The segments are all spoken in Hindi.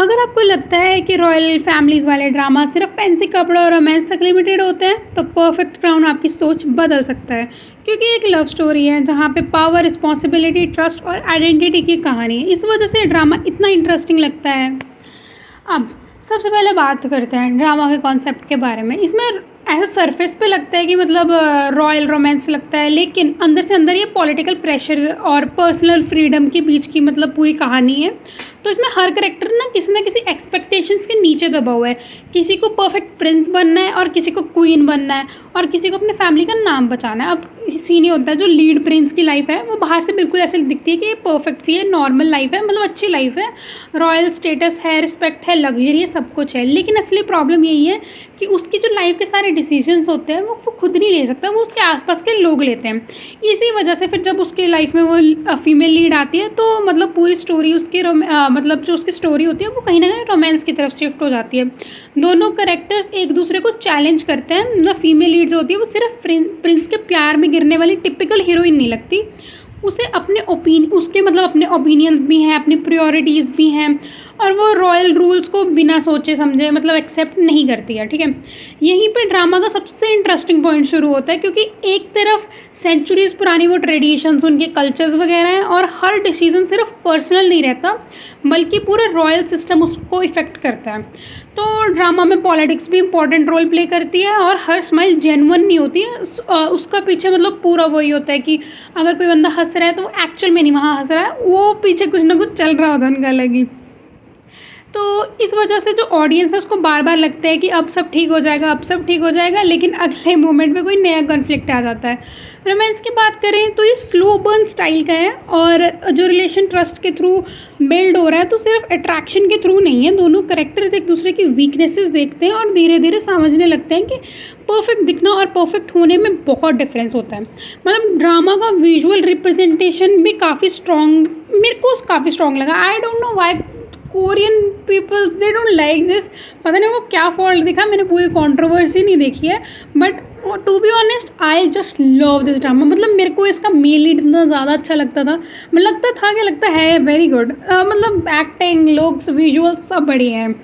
अगर आपको लगता है कि रॉयल फैमिलीज़ वाले ड्रामा सिर्फ फैंसी कपड़ों और रोमांस तक लिमिटेड होते हैं, तो परफेक्ट क्राउन आपकी सोच बदल सकता है। क्योंकि एक लव स्टोरी है जहाँ पे पावर, रिस्पॉन्सिबिलिटी, ट्रस्ट और आइडेंटिटी की कहानी है। इस वजह से ड्रामा इतना इंटरेस्टिंग लगता है। अब सबसे पहले बात करते हैं ड्रामा के कॉन्सेप्ट के बारे में। इसमें ऐसा सरफेस पे लगता है कि मतलब रॉयल रोमांस लगता है, लेकिन अंदर से अंदर ये पॉलिटिकल प्रेशर और पर्सनल फ्रीडम के बीच की मतलब पूरी कहानी है। तो इसमें हर करेक्टर ना किसी एक्सपेक्टेशंस के नीचे दबा हुआ है। किसी को परफेक्ट प्रिंस बनना है और किसी को क्वीन बनना है और किसी को अपने फैमिली का नाम बचाना है। अब सीन ये होता है, जो लीड प्रिंस की लाइफ है वो बाहर से बिल्कुल ऐसे दिखती है कि ये परफेक्ट सी है, नॉर्मल लाइफ है, मतलब अच्छी लाइफ है, रॉयल स्टेटस है, रिस्पेक्ट है, लग्जरी है, सब कुछ है। लेकिन असली प्रॉब्लम यही है कि उसकी जो लाइफ के सारे डिसीजंस होते हैं वो खुद नहीं ले सकता, वो उसके आसपास के लोग लेते हैं। इसी वजह से फिर जब उसकी लाइफ में वो फीमेल लीड आती है तो मतलब पूरी स्टोरी उसकी मतलब जो उसकी स्टोरी होती है वो कहीं ना कहीं रोमांस की तरफ शिफ्ट हो जाती है। दोनों करेक्टर्स एक दूसरे को चैलेंज करते हैं। मतलब फीमेल लीड जो होती है वो सिर्फ प्रिंस के प्यार में गिरने वाली टिपिकल हीरोइन नहीं लगती, उसे उसके मतलब अपने ओपिनियंस भी हैं, अपनी प्रायोरिटीज़ भी हैं, और वो रॉयल रूल्स को बिना सोचे समझे मतलब एक्सेप्ट नहीं करती है। ठीक है, यहीं पे ड्रामा का सबसे इंटरेस्टिंग पॉइंट शुरू होता है, क्योंकि एक तरफ सेंचुरीज पुरानी वो ट्रेडिशंस, उनके कल्चर्स वगैरह हैं, और हर डिसीजन सिर्फ पर्सनल नहीं रहता बल्कि पूरा रॉयल सिस्टम उसको इफ़ेक्ट करता है। तो ड्रामा में पॉलिटिक्स भी इंपॉर्टेंट रोल प्ले करती है, और हर स्माइल जेन्युइन नहीं होती है। उसका पीछे मतलब पूरा वही होता है कि अगर कोई बंदा हंस रहा है तो एक्चुअल में नहीं वहाँ हंस रहा है, वो पीछे कुछ ना कुछ चल रहा होता है उनका अलग ही। तो इस वजह से जो ऑडियंस है उसको बार बार लगता है कि अब सब ठीक हो जाएगा, अब सब ठीक हो जाएगा, लेकिन अगले मोमेंट पे कोई नया कॉन्फ्लिक्ट आ जाता है। रोमांस की बात करें तो ये स्लो बर्न स्टाइल का है, और जो रिलेशन ट्रस्ट के थ्रू बिल्ड हो रहा है, तो सिर्फ अट्रैक्शन के थ्रू नहीं है। दोनों करेक्टर्स एक दूसरे की वीकनेसेस देखते हैं और धीरे धीरे समझने लगते हैं कि परफेक्ट दिखना और परफेक्ट होने में बहुत डिफरेंस होता है। मतलब ड्रामा का विजुअल रिप्रेजेंटेशन भी काफ़ी स्ट्रॉन्ग, मेरे को काफ़ी स्ट्रॉन्ग लगा। I don't know why Korean people they don't like this, पता नहीं वो क्या फॉल्ट दिखा, मैंने पूरी कंट्रोवर्सी नहीं देखी है, but to be honest I just love this drama. मतलब मेरे को इसका मेल लीड इतना ज़्यादा अच्छा लगता था, मतलब लगता है वेरी गुड। मतलब एक्टिंग, लुक्स, विजुअल्स सब बढ़िया हैं।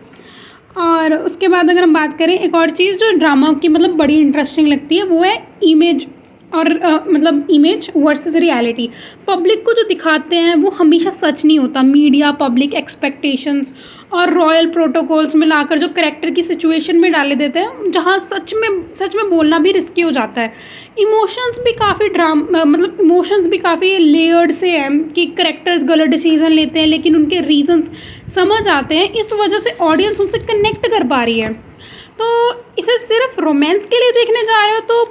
और उसके बाद अगर हम बात करें, एक और चीज़ जो ड्रामा की मतलब बड़ी इंटरेस्टिंग लगती है वो है इमेज, और मतलब इमेज वर्सेस रियलिटी। पब्लिक को जो दिखाते हैं वो हमेशा सच नहीं होता। मीडिया पब्लिक एक्सपेक्टेशंस और रॉयल प्रोटोकॉल्स में लाकर जो करेक्टर की सिचुएशन में डाले देते हैं जहाँ सच में बोलना भी रिस्की हो जाता है। इमोशंस भी काफ़ी लेयर्ड से हैं कि करेक्टर्स गलत डिसीजन लेते हैं लेकिन उनके रीजंस समझ आते हैं, इस वजह से ऑडियंस उनसे कनेक्ट कर पा रही है। तो इसे सिर्फ रोमांस के लिए देखने जा रहे हो तो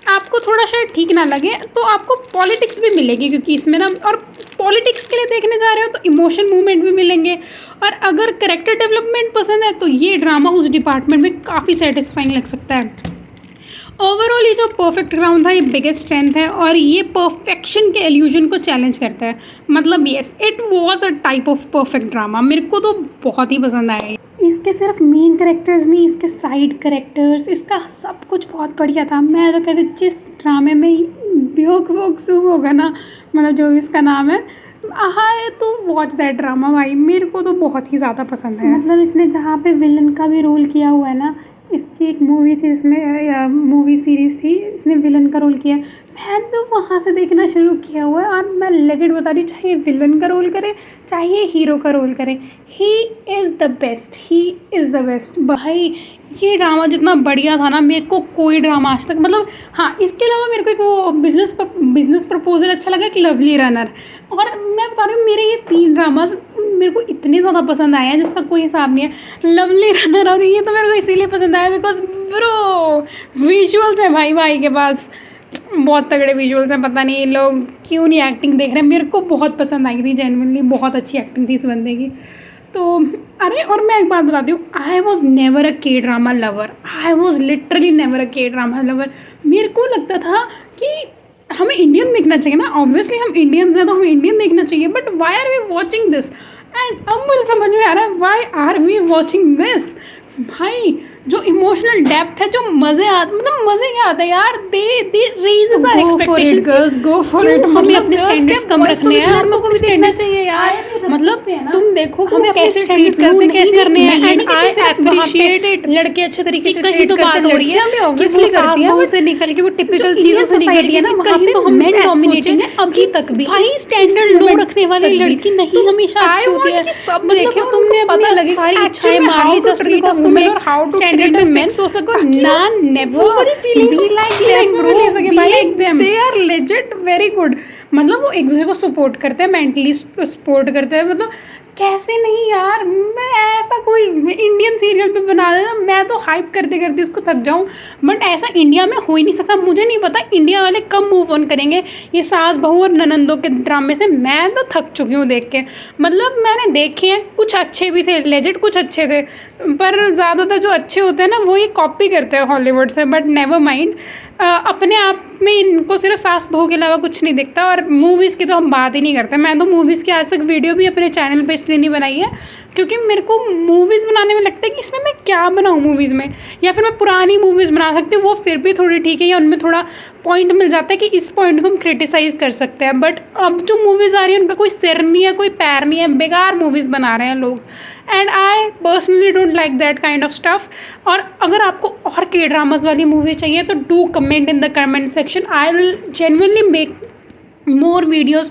आपको थोड़ा शायद ठीक ना लगे, तो आपको पॉलिटिक्स भी मिलेगी, क्योंकि इसमें ना, और पॉलिटिक्स के लिए देखने जा रहे हो तो इमोशन मूवमेंट भी मिलेंगे, और अगर कैरेक्टर डेवलपमेंट पसंद है तो ये ड्रामा उस डिपार्टमेंट में काफ़ी सेटिस्फाइंग लग सकता है। ओवरऑल ये जो परफेक्ट क्राउन था ये बिगेस्ट स्ट्रेंथ है, और ये परफेक्शन के इल्यूजन को चैलेंज करता है। मतलब yes, it was a type of perfect drama, मेरे को तो बहुत ही पसंद आया। इसके सिर्फ मेन कैरेक्टर्स नहीं, इसके साइड कैरेक्टर्स, इसका सब कुछ बहुत बढ़िया था। मैं तो कहती जिस ड्रामे में ब्योक वोक सू होगा ना, मतलब जो इसका नाम है, हाँ तो वॉच दैट ड्रामा भाई, मेरे को तो बहुत ही ज़्यादा पसंद है। मतलब इसने जहाँ पे विलन का भी रोल किया हुआ है ना, इसकी एक मूवी थी जिसमें मूवी सीरीज़ थी, इसने विलन का रोल किया। मैंने तो वहाँ से देखना शुरू किया हुआ है, और मैं लेजिट बता रही हूँ, चाहे विलन का रोल करे चाहे हीरो का रोल करे, ही इज़ द बेस्ट भाई। ये ड्रामा जितना बढ़िया था ना, मेरे को कोई ड्रामा आज तक, मतलब हाँ इसके अलावा मेरे को एक वो बिजनेस प्रपोजल अच्छा लगा, एक लवली रनर, और मैं बता रही हूँ मेरे ये 3 ड्रामा मेरे को इतने ज़्यादा पसंद आए हैं जिसका कोई हिसाब नहीं है। लवली रनर और ये तो मेरे को इसीलिए पसंद आया बिकॉज ब्रो विजुअल्स हैं भाई के पास, बहुत तगड़े विजुअल्स हैं। पता नहीं लोग क्यों नहीं एक्टिंग देख रहे हैं, मेरे को बहुत पसंद आई थी, जेन्युइनली बहुत अच्छी एक्टिंग थी इस बंदे की। तो अरे और मैं एक बात बताती हूँ, आई वॉज नेवर अ के drama lover, I was literally never a के ड्रामा लवर। मेरे को लगता था कि हमें इंडियन देखना चाहिए ना, ऑब्वियसली हम इंडियंस हैं तो हमें इंडियन देखना चाहिए, but why are we watching this? And अब मुझे समझ में आ रहा है why are we watching this. भाई जो इमोशनल डेप्थ है, जो मज़े आते, मतलब मज़े क्या आता है यार, they raise our expectations. Girls go for it, हमें अपने स्टैंडर्ड्स कम रखने हैं, और लोगों को भी देखना चाहिए यार। मतलब तुम देखो वो कैसे ट्रीट करते हैं, कैसे करने हैं, एंड आई अप्रिशिएट इट। लड़के अच्छे तरीके से ट्रीट करते हैं, लड़कियां भी ऑब्वियसली करती है, से निकल के वो टिपिकल चीजों से निकलती है ना, वहाँ पे तो हम मेन डोमिनेटिंग है अभी तक भी। भाई स्टैंडर्ड लो रखने वाली लड़की नहीं हमेशा अच्छी होती है। मतलब तुमने पता लगे सारी इच्छाएं मार ली जस्ट बिकॉज़ तुम स्टैंडर्ड में मेंस हो सको ना, never be like them bro, be like them, they are legit very good. मतलब वो एक दूसरे को सपोर्ट करते हैं, मेंटली सपोर्ट करते हैं, मतलब कैसे नहीं यार। मैं ऐसा कोई इंडियन सीरियल पे बना देना, मैं तो हाइप करते करते उसको थक जाऊँ, बट ऐसा इंडिया में हो ही नहीं सकता। मुझे नहीं पता इंडिया वाले कब मूव ऑन करेंगे ये सास बहू और ननंदों के ड्रामे से। मैं तो थक चुकी हूँ देख के। मतलब मैंने देखे हैं, कुछ अच्छे भी थे, लेजिट कुछ अच्छे थे, पर ज़्यादातर जो अच्छे होते हैं ना वो ये कॉपी करते हैं हॉलीवुड से। बट नेवर माइंड, अपने आप में इनको सिर्फ सास बहू के अलावा कुछ नहीं दिखता। और मूवीज़ की तो हम बात ही नहीं करते। मैं तो मूवीज़ की आज तक वीडियो भी अपने चैनल पे इसलिए नहीं बनाई है क्योंकि मेरे को मूवीज़ बनाने में लगता है कि इसमें मैं क्या बनाऊँ मूवीज़ में, या फिर मैं पुरानी मूवीज़ बना सकती हूँ, वो फिर भी थोड़ी ठीक है, या उनमें थोड़ा पॉइंट मिल जाता है कि इस पॉइंट को हम क्रिटिसाइज़ कर सकते हैं। बट अब जो मूवीज़ आ रही है उनका कोई सिर नहीं है, कोई पैर नहीं है, बेकार मूवीज़ बना रहे हैं लोग, and I personally don't like that kind of stuff. और अगर आपको और के ड्रामाज वाली मूवी चाहिए तो do comment in the comment section, I will genuinely make more videos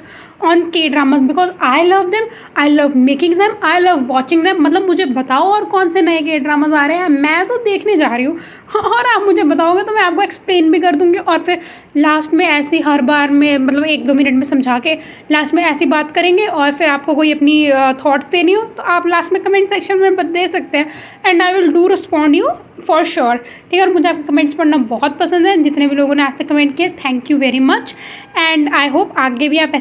on K-dramas because I love them, I love making them, I love watching them। मतलब मुझे बताओ और कौन से नए K-dramas आ रहे हैं, मैं तो देखने जा रही हूँ। और आप मुझे बताओगे तो मैं आपको एक्सप्लेन भी कर दूँगी, और फिर लास्ट में ऐसी हर बार में मतलब 1-2 मिनट में समझा के लास्ट में ऐसी बात करेंगे। और फिर आपको कोई अपनी थॉट्स देनी हो तो आप लास्ट में कमेंट सेक्शन में दे सकते हैं, and I will do respond you for sure. ठीक है, और मुझे आपके कमेंट्स पढ़ना बहुत पसंद है। जितने भी लोगों ने आज तक कमेंट किए, thank you very much, and I hope आगे भी आप